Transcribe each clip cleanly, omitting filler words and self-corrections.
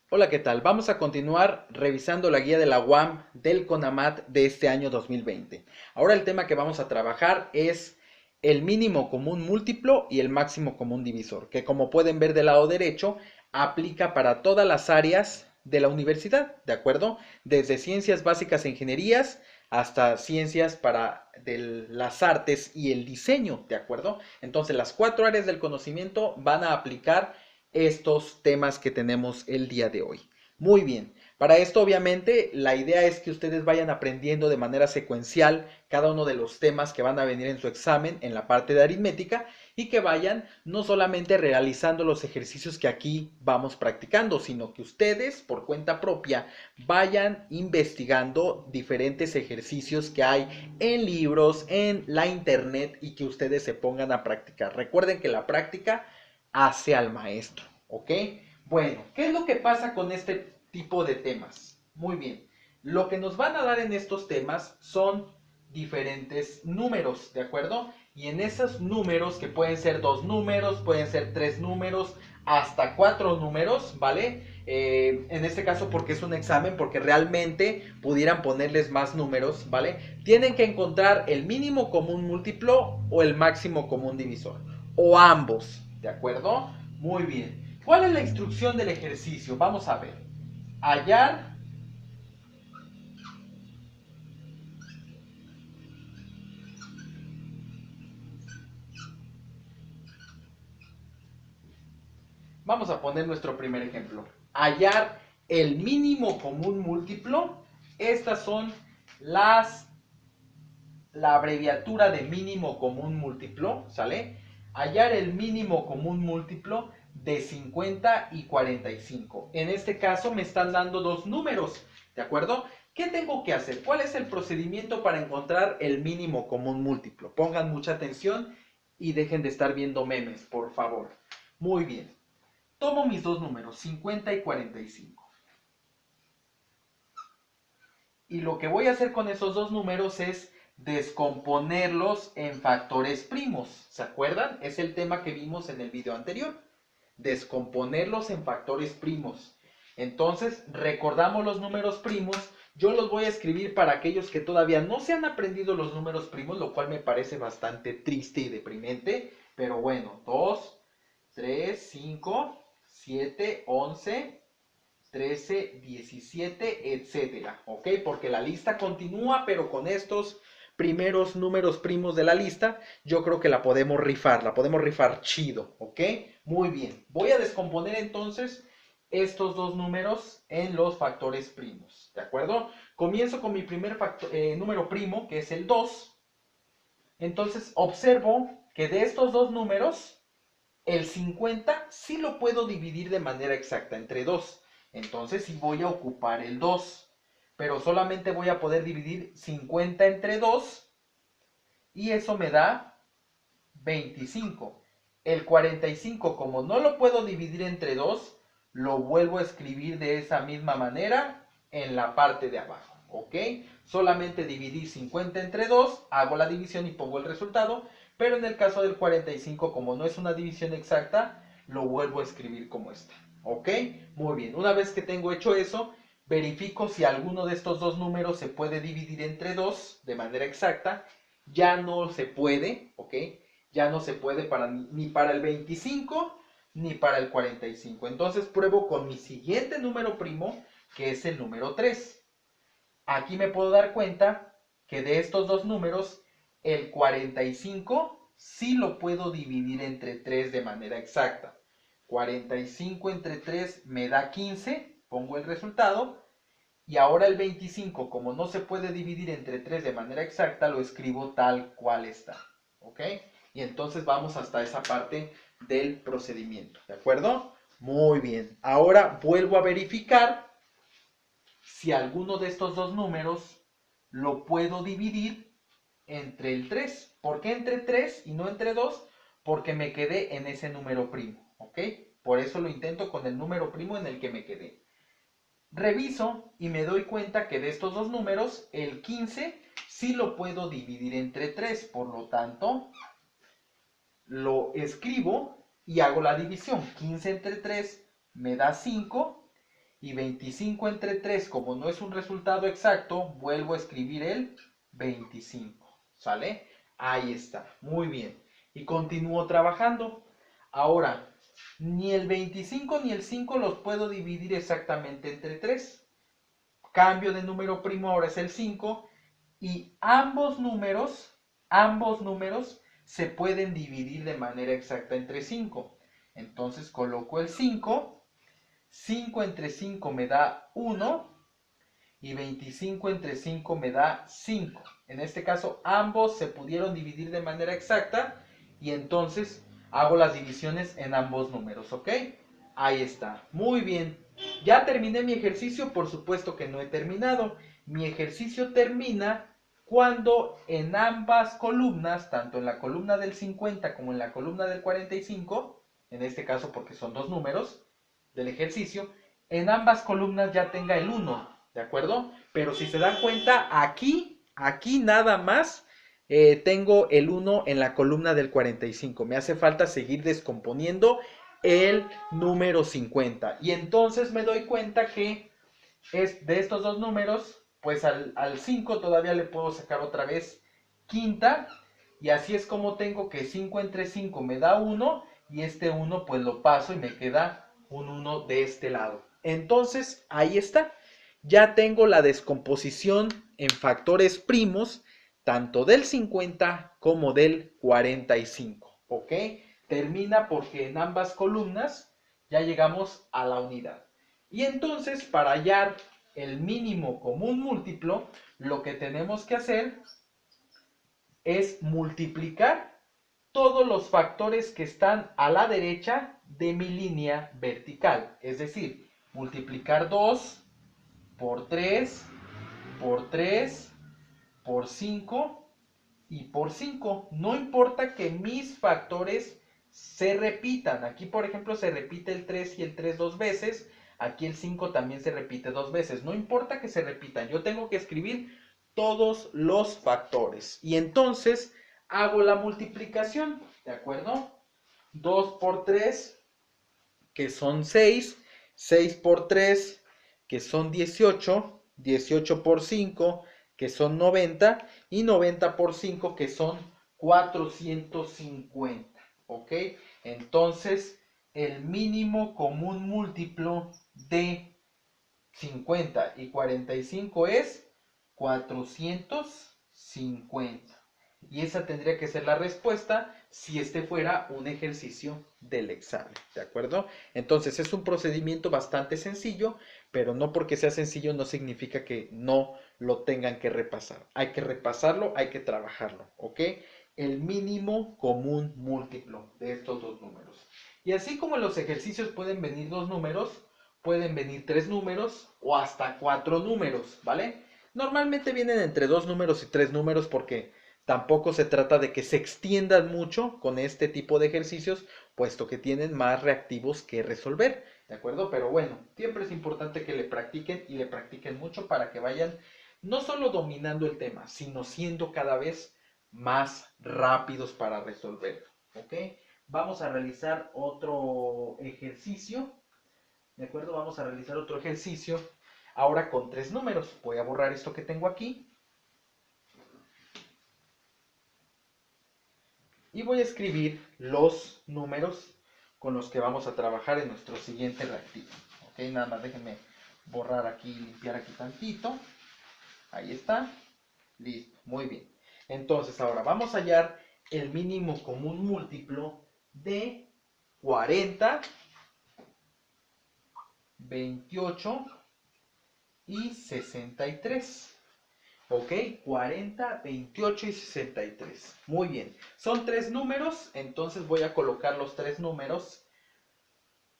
Hola, ¿qué tal? Vamos a continuar revisando la guía de la UAM del CONAMAT de este año 2020. Ahora el tema que vamos a trabajar es el mínimo común múltiplo y el máximo común divisor, que como pueden ver del lado derecho, aplica para todas las áreas de la universidad, ¿de acuerdo? Desde ciencias básicas e ingenierías hasta ciencias para las artes y el diseño, ¿de acuerdo? Entonces las cuatro áreas del conocimiento van a aplicar estos temas que tenemos el día de hoy. Muy bien, para esto obviamente la idea es que ustedes vayan aprendiendo de manera secuencial cada uno de los temas que van a venir en su examen en la parte de aritmética y que vayan no solamente realizando los ejercicios que aquí vamos practicando, sino que ustedes por cuenta propia vayan investigando diferentes ejercicios que hay en libros, en la internet y que ustedes se pongan a practicar. Recuerden que la práctica hace al maestro, ¿ok? Bueno, ¿qué es lo que pasa con este tipo de temas? Muy bien, lo que nos van a dar en estos temas son diferentes números, ¿de acuerdo? Y en esos números, que pueden ser dos números, pueden ser tres números, hasta cuatro números, ¿vale? En este caso porque es un examen, porque realmente pudieran ponerles más números, ¿vale? Tienen que encontrar el mínimo común múltiplo o el máximo común divisor o ambos, ¿de acuerdo? Muy bien. ¿Cuál es la instrucción del ejercicio? Vamos a ver. Hallar. Vamos a poner nuestro primer ejemplo. Hallar el mínimo común múltiplo. Estas son las la abreviatura de mínimo común múltiplo, ¿sale? Hallar el mínimo común múltiplo de 50 y 45. En este caso me están dando dos números, ¿de acuerdo? ¿Qué tengo que hacer? ¿Cuál es el procedimiento para encontrar el mínimo común múltiplo? Pongan mucha atención y dejen de estar viendo memes, por favor. Muy bien. Tomo mis dos números, 50 y 45. Y lo que voy a hacer con esos dos números es descomponerlos en factores primos. ¿Se acuerdan? Es el tema que vimos en el video anterior. Descomponerlos en factores primos. Entonces, recordamos los números primos. Yo los voy a escribir para aquellos que todavía no se han aprendido los números primos, lo cual me parece bastante triste y deprimente. Pero bueno, 2, 3, 5, 7, 11, 13, 17, etcétera, ¿ok? Porque la lista continúa, pero con estos primeros números primos de la lista, yo creo que la podemos rifar chido, ¿ok? Muy bien, voy a descomponer entonces estos dos números en los factores primos, ¿de acuerdo? Comienzo con mi primer número primo, que es el 2. Entonces observo que de estos dos números, el 50 sí lo puedo dividir de manera exacta entre 2. Entonces sí voy a ocupar el 2. Pero solamente voy a poder dividir 50 entre 2 y eso me da 25. El 45, como no lo puedo dividir entre 2, lo vuelvo a escribir de esa misma manera en la parte de abajo. ¿Ok? Solamente dividir 50 entre 2, hago la división y pongo el resultado. Pero en el caso del 45, como no es una división exacta, lo vuelvo a escribir como está. ¿Ok? Muy bien. Una vez que tengo hecho eso, verifico si alguno de estos dos números se puede dividir entre 2 de manera exacta. Ya no se puede, ¿ok? Ya no se puede ni para el 25 ni para el 45. Entonces pruebo con mi siguiente número primo, que es el número 3. Aquí me puedo dar cuenta que de estos dos números, el 45 sí lo puedo dividir entre 3 de manera exacta. 45 entre 3 me da 15, pongo el resultado. Y ahora el 25, como no se puede dividir entre 3 de manera exacta, lo escribo tal cual está. ¿Ok? Y entonces vamos hasta esa parte del procedimiento. ¿De acuerdo? Muy bien. Ahora vuelvo a verificar si alguno de estos dos números lo puedo dividir entre el 3. ¿Por qué entre 3 y no entre 2? Porque me quedé en ese número primo. ¿Ok? Por eso lo intento con el número primo en el que me quedé. Reviso y me doy cuenta que de estos dos números, el 15 sí lo puedo dividir entre 3. Por lo tanto, lo escribo y hago la división. 15 entre 3 me da 5 Y 25 entre 3, como no es un resultado exacto, vuelvo a escribir el 25. ¿Sale? Ahí está. Muy bien. Y continúo trabajando. Ahora, ni el 25 ni el 5 los puedo dividir exactamente entre 3. Cambio de número primo, ahora es el 5. Y ambos números se pueden dividir de manera exacta entre 5. Entonces coloco el 5. 5 entre 5 me da 1 y 25 entre 5 me da 5. En este caso ambos se pudieron dividir de manera exacta y entonces hago las divisiones en ambos números, ¿ok? Ahí está, muy bien. ¿Ya terminé mi ejercicio? Por supuesto que no he terminado. Mi ejercicio termina cuando en ambas columnas, tanto en la columna del 50 como en la columna del 45, en este caso porque son dos números del ejercicio, en ambas columnas ya tenga el 1, ¿de acuerdo? Pero si se dan cuenta, aquí nada más tengo el 1 en la columna del 45. Me hace falta seguir descomponiendo el número 50. Y entonces me doy cuenta que es de estos dos números, pues al 5 todavía le puedo sacar otra vez quinta. Y así es como tengo que 5 entre 5 me da 1 y este 1 pues lo paso y me queda un 1 de este lado. Entonces, ahí está. Ya tengo la descomposición en factores primos, tanto del 50 como del 45. ¿Ok? Termina porque en ambas columnas ya llegamos a la unidad. Y entonces, para hallar el mínimo común múltiplo, lo que tenemos que hacer es multiplicar todos los factores que están a la derecha de mi línea vertical. Es decir, multiplicar 2 por 3, por 3, por 5 y por 5. No importa que mis factores se repitan. Aquí, por ejemplo, se repite el 3 y el 3 dos veces. Aquí el 5 también se repite dos veces. No importa que se repitan. Yo tengo que escribir todos los factores. Y entonces hago la multiplicación. ¿De acuerdo? 2 por 3, que son 6. 6 por 3, que son 18. 18 por 5, que son 90. Y 90 por 5, que son 450. ¿Ok? Entonces, el mínimo común múltiplo de 50 y 45 es 450. Y esa tendría que ser la respuesta si este fuera un ejercicio del examen, ¿de acuerdo? Entonces es un procedimiento bastante sencillo, pero no porque sea sencillo no significa que no lo tengan que repasar. Hay que repasarlo, hay que trabajarlo, ¿ok? El mínimo común múltiplo de estos dos números. Y así como en los ejercicios pueden venir dos números, pueden venir tres números o hasta cuatro números, ¿vale? Normalmente vienen entre dos números y tres números porque tampoco se trata de que se extiendan mucho con este tipo de ejercicios, puesto que tienen más reactivos que resolver, ¿de acuerdo? Pero bueno, siempre es importante que le practiquen y le practiquen mucho para que vayan no solo dominando el tema, sino siendo cada vez más rápidos para resolverlo, ¿ok? Vamos a realizar otro ejercicio, ¿de acuerdo? Vamos a realizar otro ejercicio ahora con tres números. Voy a borrar esto que tengo aquí. Y voy a escribir los números con los que vamos a trabajar en nuestro siguiente reactivo. Ok, nada más déjenme borrar aquí, limpiar aquí tantito. Ahí está. Listo, muy bien. Entonces ahora vamos a hallar el mínimo común múltiplo de 40, 28 y 63. Ok, 40, 28 y 63. Muy bien. Son tres números, entonces voy a colocar los tres números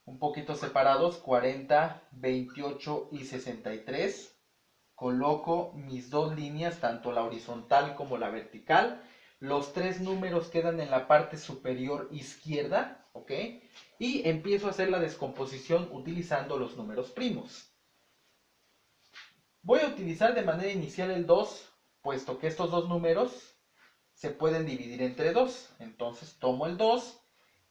un poquito separados, 40, 28 y 63. Coloco mis dos líneas, tanto la horizontal como la vertical. Los tres números quedan en la parte superior izquierda, ¿ok? Y empiezo a hacer la descomposición utilizando los números primos. Voy a utilizar de manera inicial el 2, puesto que estos dos números se pueden dividir entre 2. Entonces tomo el 2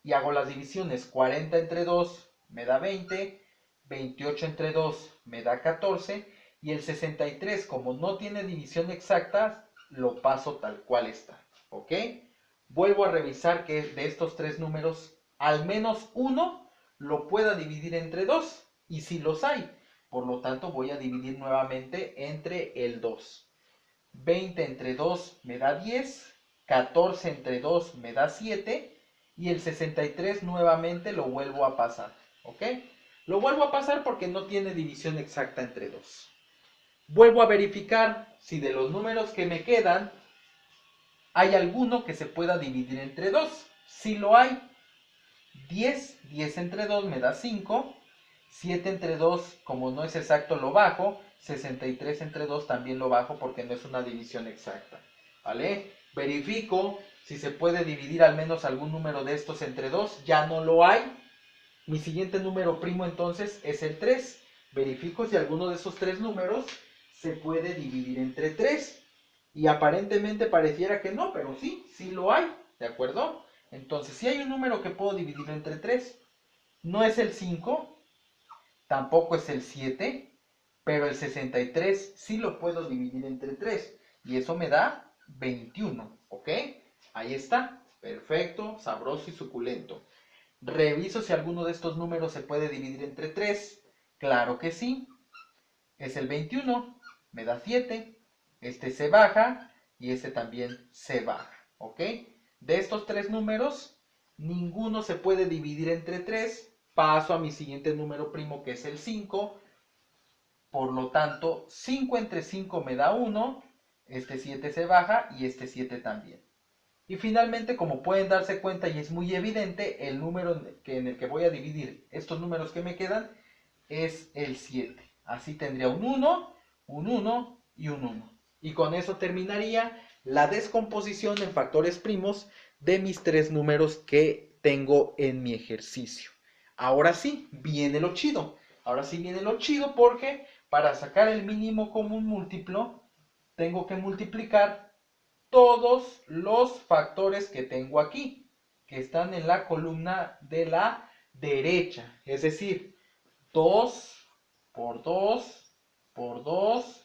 y hago las divisiones. 40 entre 2 me da 20, 28 entre 2 me da 14. Y el 63, como no tiene división exacta, lo paso tal cual está. ¿Ok? Vuelvo a revisar que de estos tres números, al menos uno lo pueda dividir entre 2. Y si los hay, por lo tanto voy a dividir nuevamente entre el 2. 20 entre 2 me da 10. 14 entre 2 me da 7. Y el 63 nuevamente lo vuelvo a pasar. ¿Ok? Lo vuelvo a pasar porque no tiene división exacta entre 2. Vuelvo a verificar si de los números que me quedan hay alguno que se pueda dividir entre 2. Si lo hay, 10 entre 2 me da 5. 7 entre 2, como no es exacto, lo bajo. 63 entre 2 también lo bajo porque no es una división exacta. ¿Vale? Verifico si se puede dividir al menos algún número de estos entre 2. Ya no lo hay. Mi siguiente número primo entonces es el 3. Verifico si alguno de esos tres números se puede dividir entre 3. Y aparentemente pareciera que no, pero sí, sí lo hay. ¿De acuerdo? Entonces, si hay un número que puedo dividir entre 3, no es el 5, tampoco es el 7, pero el 63 sí lo puedo dividir entre 3. Y eso me da 21. ¿Ok? Ahí está. Perfecto, sabroso y suculento. Reviso si alguno de estos números se puede dividir entre 3. Claro que sí. Es el 21. Me da 7. Este se baja y este también se baja. ¿Ok? De estos tres números, ninguno se puede dividir entre 3. Paso a mi siguiente número primo, que es el 5. Por lo tanto, 5 entre 5 me da 1. Este 7 se baja y este 7 también. Y finalmente, como pueden darse cuenta y es muy evidente, el número en el que voy a dividir estos números que me quedan es el 7. Así tendría un 1, un 1 y un 1. Y con eso terminaría la descomposición en factores primos de mis tres números que tengo en mi ejercicio. Ahora sí, viene lo chido. Ahora sí viene lo chido porque para sacar el mínimo común múltiplo, tengo que multiplicar todos los factores que tengo aquí, que están en la columna de la derecha. Es decir, 2 por 2 por 2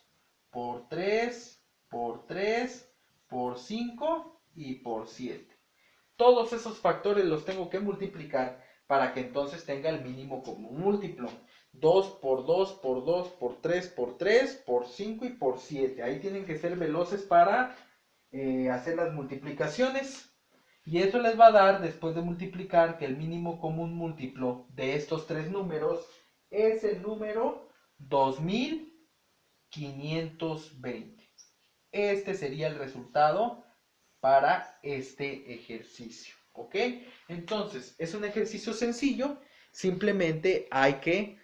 por 3 por 3 por 5 y por 7. Todos esos factores los tengo que multiplicar para que entonces tenga el mínimo común múltiplo. 2 por 2 por 2 por 3 por 3 por 5 y por 7. Ahí tienen que ser veloces para hacer las multiplicaciones. Y eso les va a dar, después de multiplicar, que el mínimo común múltiplo de estos tres números es el número 2520. Este sería el resultado para este ejercicio. ¿Ok? Entonces, es un ejercicio sencillo. Simplemente hay que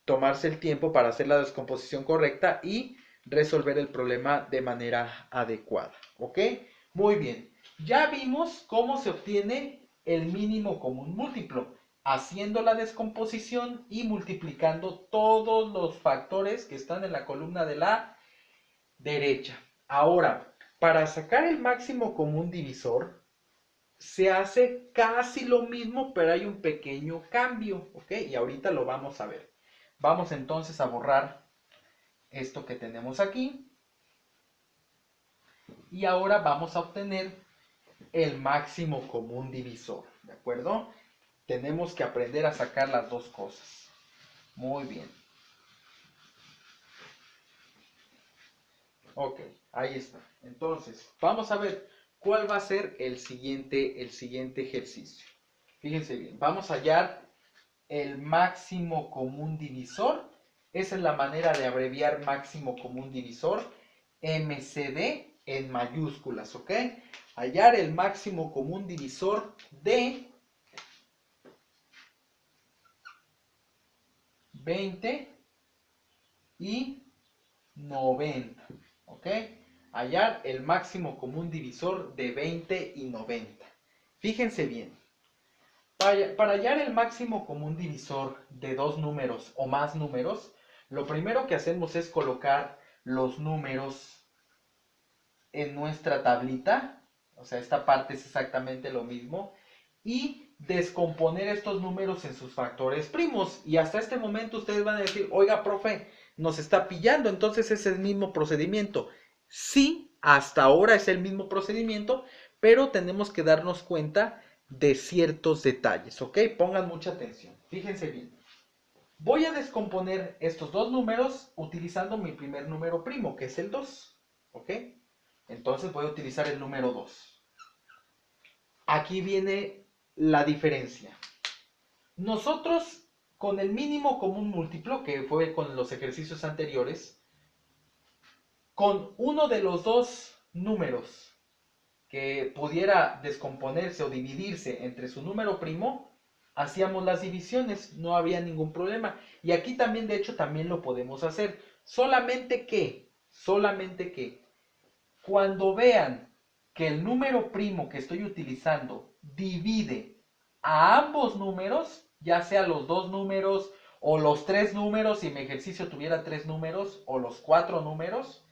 tomarse el tiempo para hacer la descomposición correcta y resolver el problema de manera adecuada. ¿Ok? Muy bien. Ya vimos cómo se obtiene el mínimo común múltiplo, haciendo la descomposición y multiplicando todos los factores que están en la columna de la derecha. Ahora, para sacar el máximo común divisor, se hace casi lo mismo, pero hay un pequeño cambio, ¿ok? Y ahorita lo vamos a ver. Vamos entonces a borrar esto que tenemos aquí. Y ahora vamos a obtener el máximo común divisor, ¿de acuerdo? Tenemos que aprender a sacar las dos cosas. Muy bien. Ok, ahí está. Entonces, vamos a ver cuál va a ser el siguiente ejercicio. Fíjense bien, vamos a hallar el máximo común divisor. Esa es la manera de abreviar máximo común divisor. MCD en mayúsculas, ¿ok? Hallar el máximo común divisor de 20 y 90, ¿ok? Hallar el máximo común divisor de 20 y 90. Fíjense bien, para hallar el máximo común divisor de dos números o más números, lo primero que hacemos es colocar los números en nuestra tablita, o sea, esta parte es exactamente lo mismo, y descomponer estos números en sus factores primos. Y hasta este momento ustedes van a decir, oiga, profe, nos está pillando, entonces es el mismo procedimiento. Sí, hasta ahora es el mismo procedimiento, pero tenemos que darnos cuenta de ciertos detalles, ¿ok? Pongan mucha atención, fíjense bien. Voy a descomponer estos dos números utilizando mi primer número primo, que es el 2, ¿ok? Entonces voy a utilizar el número 2. Aquí viene la diferencia. Nosotros, con el mínimo común múltiplo, que fue con los ejercicios anteriores, con uno de los dos números que pudiera descomponerse o dividirse entre su número primo, hacíamos las divisiones, no había ningún problema. Y aquí también, de hecho, también lo podemos hacer. Solamente que, cuando vean que el número primo que estoy utilizando divide a ambos números, ya sea los dos números o los tres números, si mi ejercicio tuviera tres números, o los cuatro números,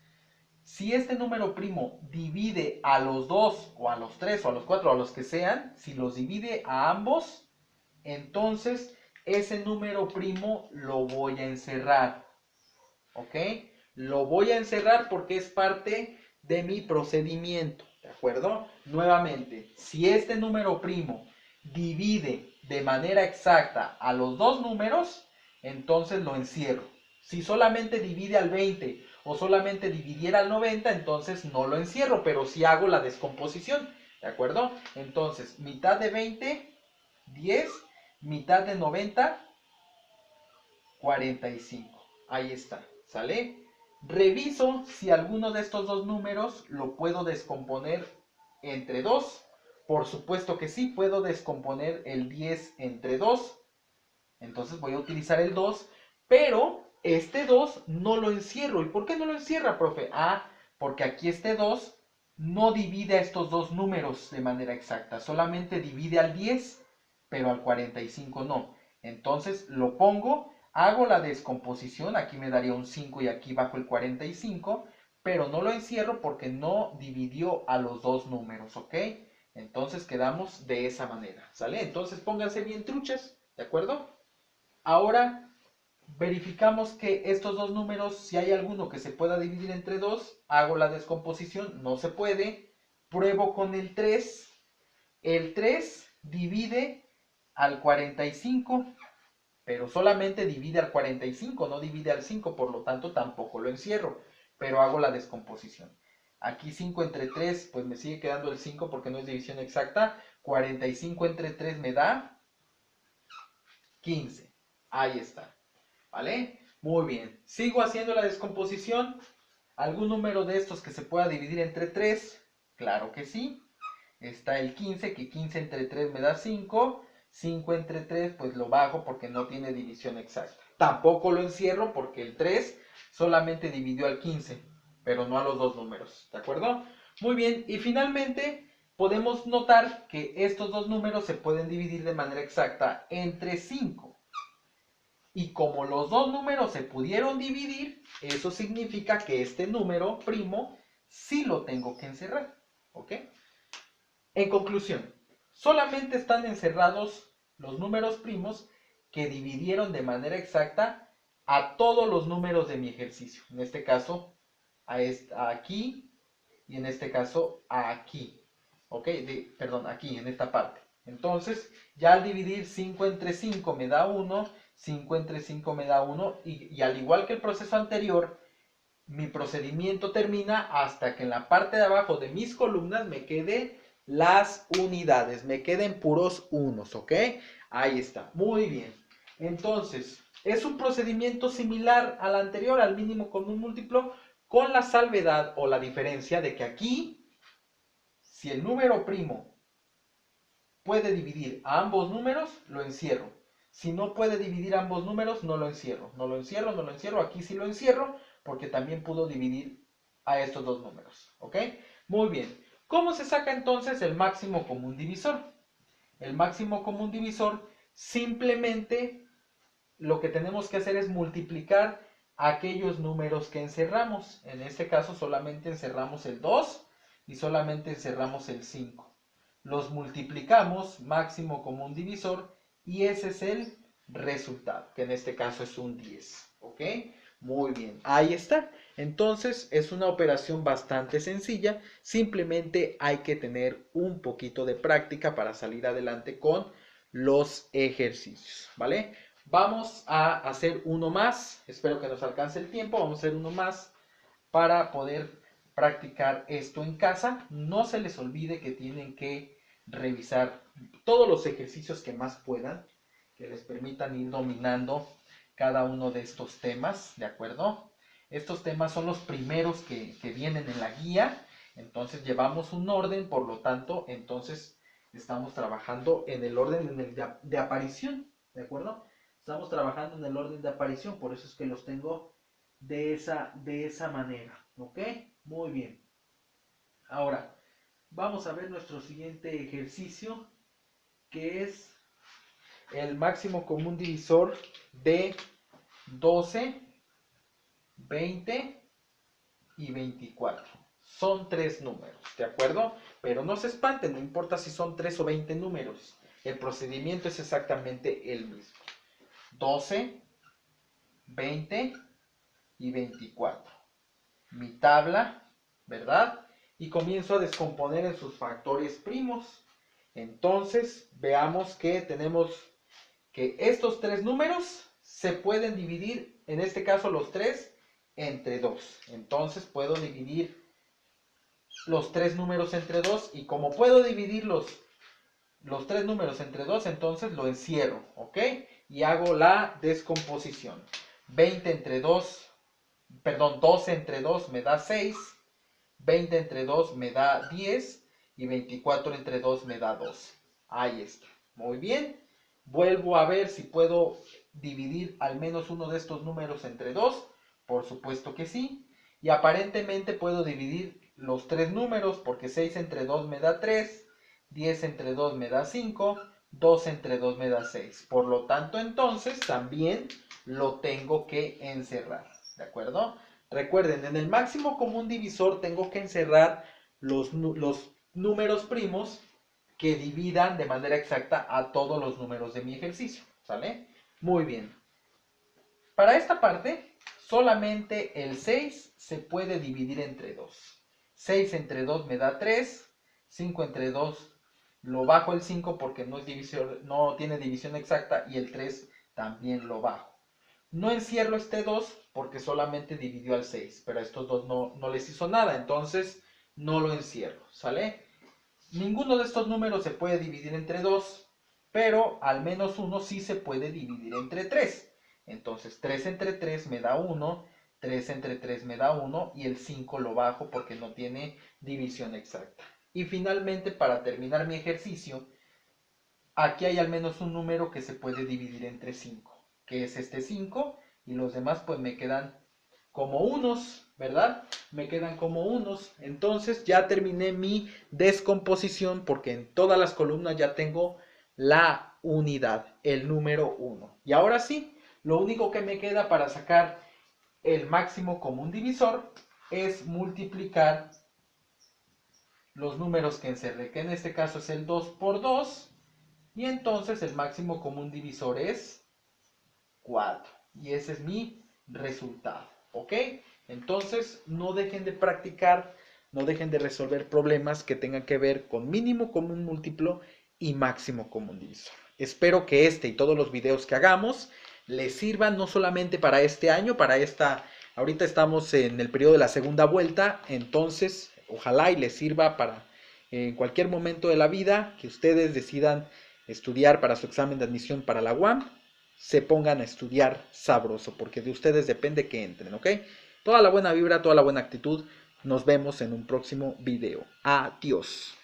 si este número primo divide a los dos, o a los tres, o a los cuatro, o a los que sean, si los divide a ambos, entonces ese número primo lo voy a encerrar. ¿Ok? Lo voy a encerrar porque es parte de mi procedimiento. ¿De acuerdo? Nuevamente, si este número primo divide de manera exacta a los dos números, entonces lo encierro. Si solamente divide al 20 o solamente dividiera al 90, entonces no lo encierro, pero sí hago la descomposición. ¿De acuerdo? Entonces, mitad de 20, 10, mitad de 90, 45. Ahí está, ¿sale? Reviso si alguno de estos dos números lo puedo descomponer entre 2. Por supuesto que sí, puedo descomponer el 10 entre 2. Entonces voy a utilizar el 2, pero este 2 no lo encierro. ¿Y por qué no lo encierra, profe? Ah, porque aquí este 2 no divide a estos dos números de manera exacta. Solamente divide al 10, pero al 45 no. Entonces lo pongo, hago la descomposición. Aquí me daría un 5 y aquí bajo el 45, pero no lo encierro porque no dividió a los dos números, ¿ok? Entonces quedamos de esa manera, ¿sale? Entonces pónganse bien truchas, ¿de acuerdo? Ahora verificamos que estos dos números, si hay alguno que se pueda dividir entre 2, hago la descomposición, no se puede, pruebo con el 3. El 3 divide al 45, pero solamente divide al 45, no divide al 5, por lo tanto tampoco lo encierro, pero hago la descomposición. Aquí 5 entre 3, pues me sigue quedando el 5 porque no es división exacta. 45 entre 3 me da 15. Ahí está. ¿Vale? Muy bien. Sigo haciendo la descomposición. ¿Algún número de estos que se pueda dividir entre 3? Claro que sí. Está el 15, que 15 entre 3 me da 5. 5 entre 3, pues lo bajo porque no tiene división exacta. Tampoco lo encierro porque el 3 solamente dividió al 15, pero no a los dos números. ¿De acuerdo? Muy bien. Y finalmente podemos notar que estos dos números se pueden dividir de manera exacta entre 5. Y como los dos números se pudieron dividir, eso significa que este número primo sí lo tengo que encerrar. ¿Ok? En conclusión, solamente están encerrados los números primos que dividieron de manera exacta a todos los números de mi ejercicio. En este caso, a aquí y en este caso a aquí. ¿Ok? Perdón, aquí, en esta parte. Entonces, ya al dividir 5 entre 5 me da 1, 5 entre 5 me da 1, y al igual que el proceso anterior, mi procedimiento termina hasta que en la parte de abajo de mis columnas me queden las unidades, me queden puros unos, ¿ok? Ahí está, muy bien. Entonces, es un procedimiento similar al anterior, al mínimo común múltiplo, con la salvedad o la diferencia de que aquí, si el número primo puede dividir a ambos números, lo encierro. Si no puede dividir ambos números, no lo encierro. No lo encierro, no lo encierro. Aquí sí lo encierro porque también pudo dividir a estos dos números. ¿Ok? Muy bien. ¿Cómo se saca entonces el máximo común divisor? El máximo común divisor, simplemente lo que tenemos que hacer es multiplicar aquellos números que encerramos. En este caso solamente encerramos el 2 y solamente encerramos el 5. los multiplicamos, máximo común divisor, y ese es el resultado, que en este caso es un 10, ¿ok? Muy bien, ahí está. Entonces es una operación bastante sencilla, simplemente hay que tener un poquito de práctica para salir adelante con los ejercicios, ¿vale? Vamos a hacer uno más, espero que nos alcance el tiempo, vamos a hacer uno más para poder practicar esto en casa. No se les olvide que tienen que revisar todos los ejercicios que más puedan, que les permitan ir dominando cada uno de estos temas, ¿de acuerdo? Estos temas son los primeros que vienen en la guía, entonces llevamos un orden, por lo tanto, entonces estamos trabajando en el orden de aparición, ¿de acuerdo? Estamos trabajando en el orden de aparición, por eso es que los tengo de esa manera, ¿ok? Muy bien. Ahora, vamos a ver nuestro siguiente ejercicio, que es el máximo común divisor de 12, 20 y 24. Son 3 números, ¿de acuerdo? Pero no se espanten, no importa si son 3 o 20 números. El procedimiento es exactamente el mismo. 12, 20 y 24. Mi tabla, ¿verdad? Y comienzo a descomponer en sus factores primos. Entonces, veamos que tenemos que estos 3 números se pueden dividir, en este caso los 3, entre 2. Entonces, puedo dividir los 3 números entre 2 y como puedo dividir los 3 números entre 2, entonces lo encierro, ¿ok? Y hago la descomposición. 20 entre 2, perdón, 12 entre 2 me da 6, 20 entre 2 me da 10 y 24 entre 2 me da 12. Ahí está. Muy bien. Vuelvo a ver si puedo dividir al menos uno de estos números entre 2. Por supuesto que sí. Y aparentemente puedo dividir los 3 números porque 6 entre 2 me da 3, 10 entre 2 me da 5, 2 entre 2 me da 6. Por lo tanto, entonces también lo tengo que encerrar. ¿De acuerdo? Recuerden, en el máximo común divisor tengo que encerrar los números primos que dividan de manera exacta a todos los números de mi ejercicio. ¿Sale? Muy bien. Para esta parte, solamente el 6 se puede dividir entre 2. 6 entre 2 me da 3. 5 entre 2 lo bajo el 5 porque no, es división, no tiene división exacta y el 3 también lo bajo. No encierro este 2 porque solamente dividió al 6, pero a estos dos no les hizo nada, entonces no lo encierro, ¿sale? Ninguno de estos números se puede dividir entre 2, pero al menos uno sí se puede dividir entre 3. Entonces 3 entre 3 me da 1, 3 entre 3 me da 1 y el 5 lo bajo porque no tiene división exacta. Y finalmente, para terminar mi ejercicio, aquí hay al menos un número que se puede dividir entre 5, que es este 5, y los demás pues me quedan como unos, ¿verdad? Me quedan como unos. Entonces ya terminé mi descomposición porque en todas las columnas ya tengo la unidad, el número 1. Y ahora sí, lo único que me queda para sacar el máximo común divisor es multiplicar los números que encerré, que en este caso es el 2 por 2. Y entonces el máximo común divisor es 4. Y ese es mi resultado. ¿Ok? Entonces no dejen de practicar, no dejen de resolver problemas que tengan que ver con mínimo común múltiplo y máximo común divisor. Espero que este y todos los videos que hagamos les sirvan no solamente para este año, ahorita estamos en el periodo de la segunda vuelta, entonces ojalá y les sirva para en cualquier momento de la vida que ustedes decidan estudiar para su examen de admisión para la UAM, se pongan a estudiar sabroso, porque de ustedes depende que entren, ¿ok? Toda la buena vibra, toda la buena actitud. Nos vemos en un próximo video. Adiós.